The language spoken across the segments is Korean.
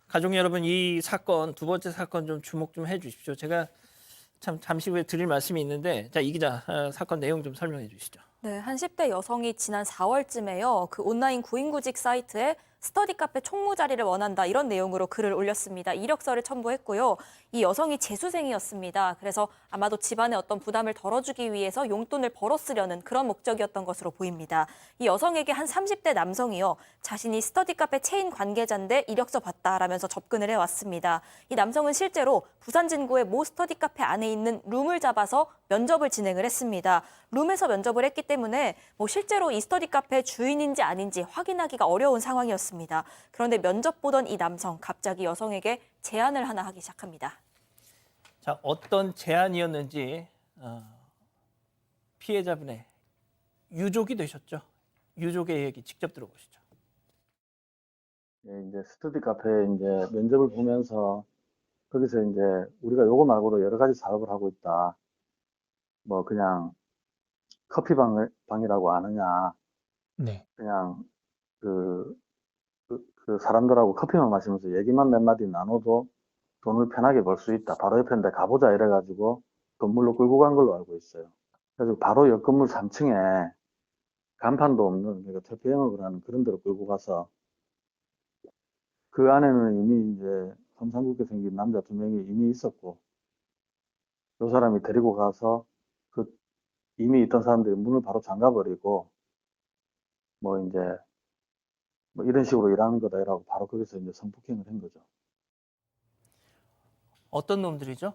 가족 여러분, 이 사건, 두 번째 사건 좀 주목 좀 해주십시오. 제가 참 잠시 후에 드릴 말씀이 있는데, 자, 이 기자, 사건 내용 좀 설명해 주시죠. 네, 한 10대 여성이 지난 4월쯤에요. 그 온라인 구인구직 사이트에 스터디 카페 총무 자리를 원한다 이런 내용으로 글을 올렸습니다. 이력서를 첨부했고요. 이 여성이 재수생이었습니다. 그래서 아마도 집안의 어떤 부담을 덜어주기 위해서 용돈을 벌어쓰려는 그런 목적이었던 것으로 보입니다. 이 여성에게 한 30대 남성이요. 자신이 스터디 카페 체인 관계자인데 이력서 봤다라면서 접근을 해왔습니다. 이 남성은 실제로 부산 진구의 모 스터디 카페 안에 있는 룸을 잡아서 면접을 진행을 했습니다. 룸에서 면접을 했기 때문에 실제로 이 스터디 카페 주인인지 아닌지 확인하기가 어려운 상황이었습니다. 그런데 면접 보던 이 남성 갑자기 여성에게 제안을 하나 하기 시작합니다. 자, 어떤 제안이었는지 피해자분의 유족이 되셨죠. 유족의 얘기 직접 들어보시죠. 예, 이제 스터디 카페에 이제 면접을 보면서 거기서 이제 우리가 요거 말고도 여러 가지 사업을 하고 있다. 뭐 그냥 커피방이라고 아느냐. 네. 그냥 그 사람들하고 커피만 마시면서 얘기만 몇 마디 나눠도 돈을 편하게 벌 수 있다. 바로 옆인데 가보자 이래가지고 건물로 끌고 간 걸로 알고 있어요. 그래서 바로 옆 건물 3층에 간판도 없는 그러니까 퇴폐 영업을 하는 그런 데로 끌고 가서 그 안에는 이미 이제 험상궂게 생긴 남자 2명이 이미 있었고 요 사람이 데리고 가서 그 이미 있던 사람들이 문을 바로 잠가버리고 뭐 이제 뭐 이런 식으로 일하는 거다 이라고 바로 거기서 이제 성폭행을 한 거죠. 어떤 놈들이죠?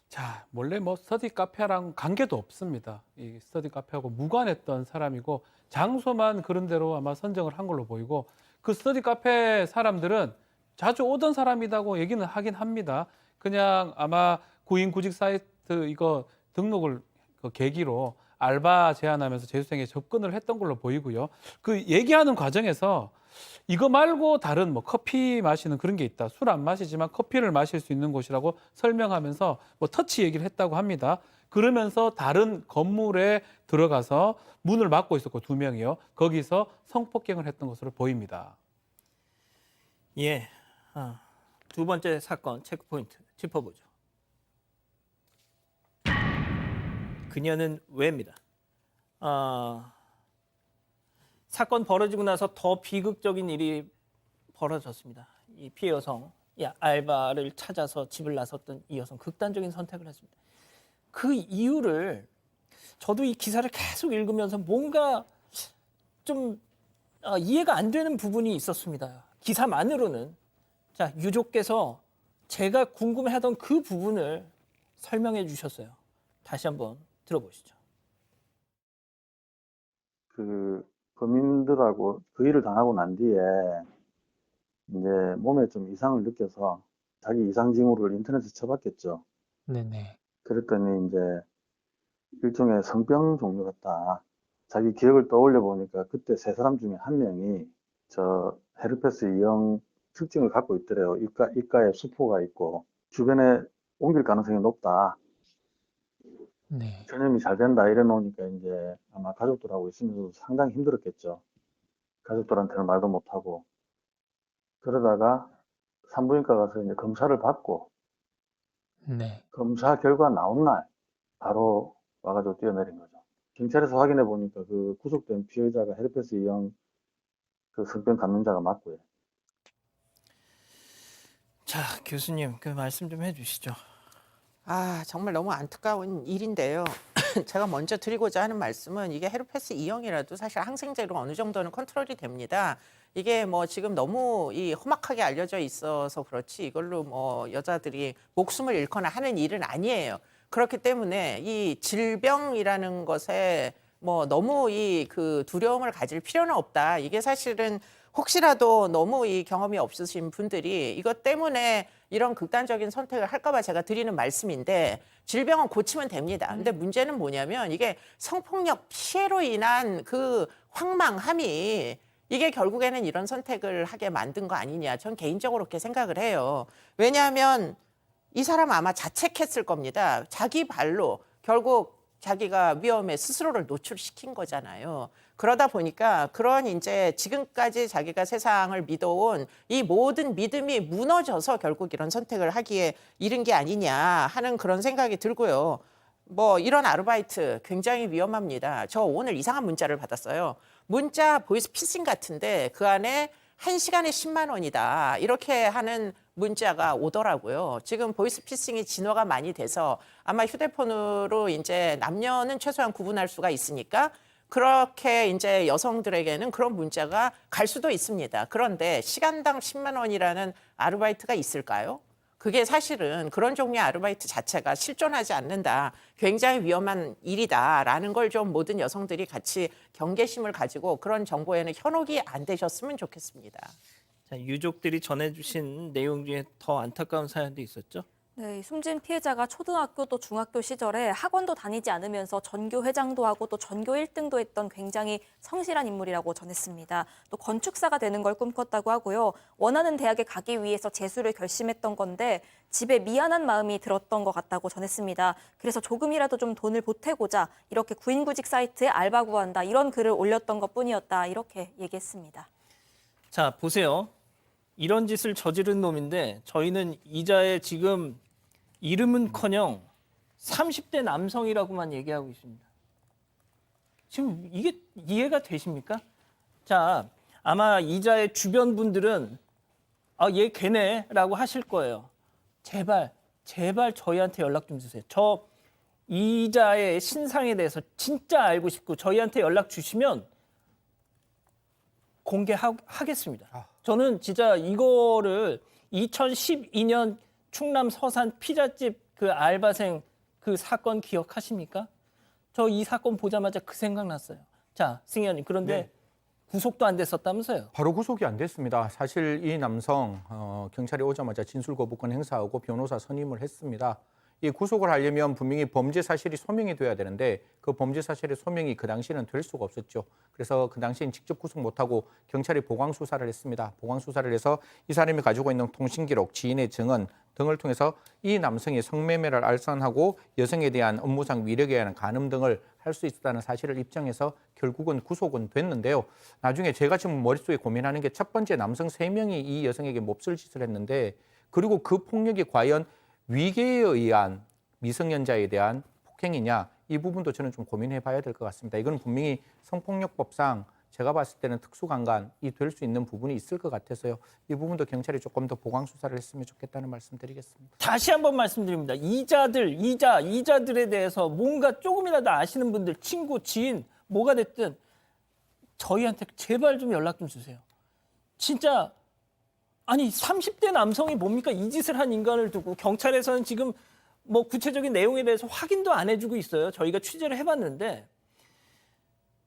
자, 원래 뭐 스터디 카페랑 관계도 없습니다. 이 스터디 카페하고 무관했던 사람이고 장소만 그런 대로 아마 선정을 한 걸로 보이고 그 스터디 카페 사람들은 자주 오던 사람이라고 얘기는 하긴 합니다. 그냥 아마 구인구직 사이트 이거 등록을 그 계기로 알바 제안하면서 재수생에 접근을 했던 걸로 보이고요. 그 얘기하는 과정에서 이거 말고 다른 뭐 커피 마시는 그런 게 있다. 술 안 마시지만 커피를 마실 수 있는 곳이라고 설명하면서 뭐 터치 얘기를 했다고 합니다. 그러면서 다른 건물에 들어가서 문을 막고 있었고 2명이요. 거기서 성폭행을 했던 것으로 보입니다. 예. 두 번째 사건 체크포인트 짚어보죠. 그녀는 왜입니다. 사건 벌어지고 나서 더 비극적인 일이 벌어졌습니다. 이 피해 여성, 알바를 찾아서 집을 나섰던 이 여성, 극단적인 선택을 했습니다. 그 이유를 저도 이 기사를 계속 읽으면서 뭔가 좀 이해가 안 되는 부분이 있었습니다. 기사만으로는. 자, 유족께서 제가 궁금해하던 그 부분을 설명해 주셨어요. 다시 한번 들어보시죠. 그 범인들하고 그 일을 당하고 난 뒤에 이제 몸에 좀 이상을 느껴서 자기 이상 징후를 인터넷에 쳐봤겠죠. 네네. 그랬더니 이제 일종의 성병 종류 같다. 자기 기억을 떠올려 보니까 그때 3사람 중에 1명이 저 헤르페스 E형 특징을 갖고 있더래요. 입가에 수포가 있고 주변에 옮길 가능성이 높다. 네. 전염이 잘 된다 이래 놓으니까 이제 아마 가족들하고 있으면서도 상당히 힘들었겠죠. 가족들한테는 말도 못하고 그러다가 산부인과 가서 이제 검사를 받고 네. 검사 결과 나온 날 바로 와가지고 뛰어내린 거죠. 경찰에서 확인해 보니까 그 구속된 피해자가 헤르페스 E형 그 성병 감염자가 맞고요. 자, 교수님, 그 말씀 좀 해주시죠. 정말 너무 안타까운 일인데요. 제가 먼저 드리고자 하는 말씀은 이게 헤르페스 E형이라도 사실 항생제로 어느 정도는 컨트롤이 됩니다. 이게 뭐 지금 너무 이 험악하게 알려져 있어서 그렇지 이걸로 뭐 여자들이 목숨을 잃거나 하는 일은 아니에요. 그렇기 때문에 이 질병이라는 것에 뭐 너무 이 그 두려움을 가질 필요는 없다. 이게 사실은 혹시라도 너무 이 경험이 없으신 분들이 이것 때문에 이런 극단적인 선택을 할까 봐 제가 드리는 말씀인데 질병은 고치면 됩니다. 근데 문제는 뭐냐면 이게 성폭력 피해로 인한 그 황망함이 이게 결국에는 이런 선택을 하게 만든 거 아니냐. 전 개인적으로 그렇게 생각을 해요. 왜냐하면 이 사람 아마 자책했을 겁니다. 자기 발로 결국 자기가 위험에 스스로를 노출시킨 거잖아요. 그러다 보니까 그런 이제 지금까지 자기가 세상을 믿어온 이 모든 믿음이 무너져서 결국 이런 선택을 하기에 이른 게 아니냐 하는 그런 생각이 들고요. 뭐 이런 아르바이트 굉장히 위험합니다. 저 오늘 이상한 문자를 받았어요. 문자 보이스피싱 같은데 그 안에 1시간에 10만 원이다. 이렇게 하는 문자가 오더라고요. 지금 보이스피싱이 진화가 많이 돼서 아마 휴대폰으로 이제 남녀는 최소한 구분할 수가 있으니까 그렇게 이제 여성들에게는 그런 문자가 갈 수도 있습니다. 그런데 시간당 10만 원이라는 아르바이트가 있을까요? 그게 사실은 그런 종류의 아르바이트 자체가 실존하지 않는다. 굉장히 위험한 일이다라는 걸 좀 모든 여성들이 같이 경계심을 가지고 그런 정보에는 현혹이 안 되셨으면 좋겠습니다. 자, 유족들이 전해주신 내용 중에 더 안타까운 사연도 있었죠. 네, 이 숨진 피해자가 초등학교 또 중학교 시절에 학원도 다니지 않으면서 전교 회장도 하고 또 전교 1등도 했던 굉장히 성실한 인물이라고 전했습니다. 또 건축사가 되는 걸 꿈꿨다고 하고요. 원하는 대학에 가기 위해서 재수를 결심했던 건데 집에 미안한 마음이 들었던 것 같다고 전했습니다. 그래서 조금이라도 좀 돈을 보태고자 이렇게 구인구직 사이트에 알바 구한다 이런 글을 올렸던 것뿐이었다 이렇게 얘기했습니다. 자, 보세요. 이런 짓을 저지른 놈인데 저희는 이자의 지금 이름은커녕 30대 남성이라고만 얘기하고 있습니다. 지금 이게 이해가 되십니까? 자, 아마 이자의 주변 분들은 얘 걔네라고 하실 거예요. 제발 저희한테 연락 좀 주세요. 저 이자의 신상에 대해서 진짜 알고 싶고 저희한테 연락 주시면 공개하겠습니다. 저는 진짜 이거를 2012년 충남 서산 피자집 그 알바생 그 사건 기억하십니까? 저 이 사건 보자마자 그 생각났어요. 자, 승현님 그런데 네. 구속도 안 됐었다면서요? 바로 구속이 안 됐습니다. 사실 이 남성 경찰이 오자마자 진술 거부권 행사하고 변호사 선임을 했습니다. 이 구속을 하려면 분명히 범죄 사실이 소명이 돼야 되는데 그 범죄 사실의 소명이 그 당시에는 될 수가 없었죠. 그래서 그 당시엔 직접 구속 못하고 경찰이 보강 수사를 했습니다. 보강 수사를 해서 이 사람이 가지고 있는 통신 기록, 지인의 증언 등을 통해서 이 남성이 성매매를 알선하고 여성에 대한 업무상 위력에 의한 간음 등을 할 수 있었다는 사실을 입증해서 결국은 구속은 됐는데요. 나중에 제가 지금 머릿속에 고민하는 게 첫 번째 남성 3명이 이 여성에게 몹쓸 짓을 했는데 그리고 그 폭력이 과연 위계에 의한 미성년자에 대한 폭행이냐 이 부분도 저는 좀 고민해 봐야 될 것 같습니다. 이건 분명히 성폭력법상 제가 봤을 때는 특수강간이 될 수 있는 부분이 있을 것 같아서요. 이 부분도 경찰이 조금 더 보강 수사를 했으면 좋겠다는 말씀 드리겠습니다. 다시 한번 말씀드립니다. 이자들에 대해서 뭔가 조금이라도 아시는 분들, 친구, 지인, 뭐가 됐든 저희한테 제발 좀 연락 좀 주세요. 진짜 아니 30대 남성이 뭡니까? 이 짓을 한 인간을 두고 경찰에서는 지금 뭐 구체적인 내용에 대해서 확인도 안 해주고 있어요. 저희가 취재를 해봤는데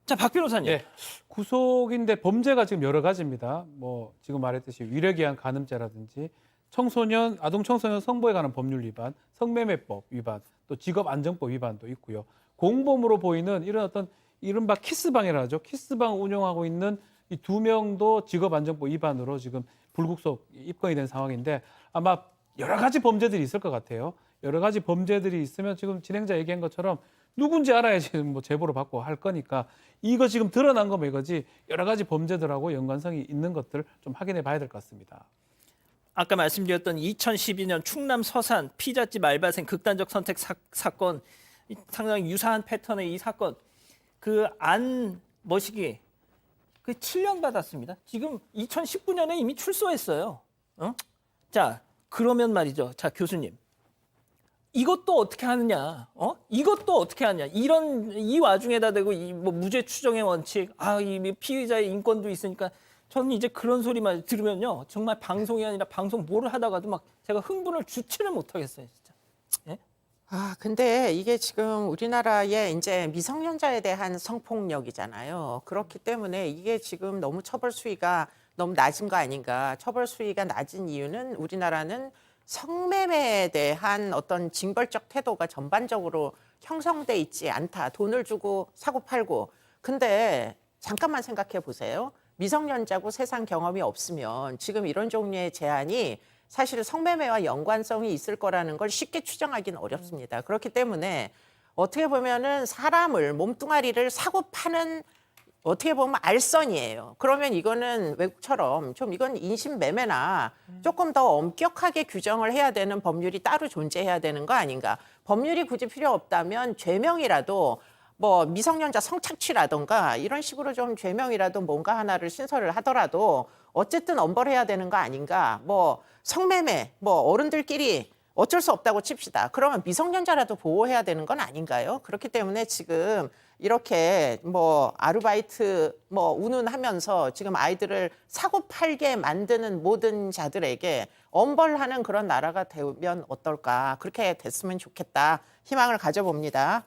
자, 박 변호사님. 예, 구속인데 범죄가 지금 여러 가지입니다. 뭐 지금 말했듯이 위력에 의한 간음죄라든지 청소년, 아동 청소년 성보에 관한 법률 위반, 성매매법 위반, 또 직업안정법 위반도 있고요. 공범으로 보이는 이런 어떤 이른바 키스방이라 하죠. 키스방 운영하고 있는 이 2명도 직업안정법 위반으로 지금 불구속 입건이 된 상황인데 아마 여러 가지 범죄들이 있을 것 같아요. 여러 가지 범죄들이 있으면 지금 진행자 얘기한 것처럼 누군지 알아야지 뭐 제보를 받고 할 거니까 이거 지금 드러난 거면 이거지 여러 가지 범죄들하고 연관성이 있는 것들 좀 확인해 봐야 될 것 같습니다. 아까 말씀드렸던 2012년 충남 서산 피자집 알바생 극단적 선택 사건 상당히 유사한 패턴의 이 사건 그 안 머시기 그 7년 받았습니다. 지금 2019년에 이미 출소했어요. 자, 그러면 말이죠. 자, 교수님. 이것도 어떻게 하느냐? 이것도 어떻게 하느냐? 이 와중에다 대고 이 뭐 무죄 추정의 원칙, 이 피의자의 인권도 있으니까 저는 이제 그런 소리만 들으면요. 정말 방송이 아니라 방송 뭐를 하다가도 막 제가 흥분을 주체를 못 하겠어요, 진짜. 예? 근데 이게 지금 우리나라의 이제 미성년자에 대한 성폭력이잖아요. 그렇기 때문에 이게 지금 너무 처벌 수위가 너무 낮은 거 아닌가. 처벌 수위가 낮은 이유는 우리나라는 성매매에 대한 어떤 징벌적 태도가 전반적으로 형성돼 있지 않다. 돈을 주고 사고 팔고. 근데 잠깐만 생각해 보세요. 미성년자고 세상 경험이 없으면 지금 이런 종류의 제한이 사실 성매매와 연관성이 있을 거라는 걸 쉽게 추정하기는 어렵습니다. 그렇기 때문에 어떻게 보면은 사람을 몸뚱아리를 사고 파는 어떻게 보면 알선이에요. 그러면 이거는 외국처럼 좀 이건 인신매매나 조금 더 엄격하게 규정을 해야 되는 법률이 따로 존재해야 되는 거 아닌가. 법률이 굳이 필요 없다면 죄명이라도 뭐 미성년자 성착취라던가 이런 식으로 좀 죄명이라도 뭔가 하나를 신설을 하더라도 어쨌든 엄벌해야 되는 거 아닌가. 뭐 성매매, 뭐 어른들끼리 어쩔 수 없다고 칩시다. 그러면 미성년자라도 보호해야 되는 건 아닌가요? 그렇기 때문에 지금 이렇게 뭐 아르바이트 뭐 운운하면서 지금 아이들을 사고 팔게 만드는 모든 자들에게 엄벌하는 그런 나라가 되면 어떨까? 그렇게 됐으면 좋겠다. 희망을 가져봅니다.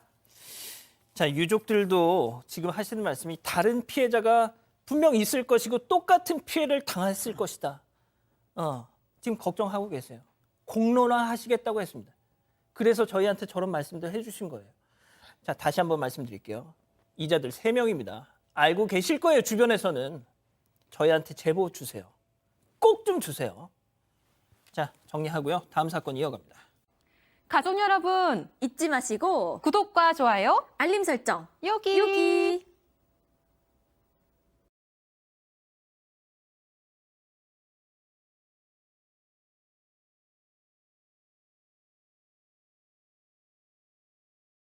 자, 유족들도 지금 하시는 말씀이 다른 피해자가 분명 있을 것이고 똑같은 피해를 당했을 것이다. 지금 걱정하고 계세요. 공론화하시겠다고 했습니다. 그래서 저희한테 저런 말씀들 해주신 거예요. 자, 다시 한번 말씀드릴게요. 이자들 3명입니다. 알고 계실 거예요, 주변에서는. 저희한테 제보 주세요. 꼭 좀 주세요. 자, 정리하고요. 다음 사건 이어갑니다. 가족 여러분, 잊지 마시고 구독과 좋아요, 알림 설정 여기.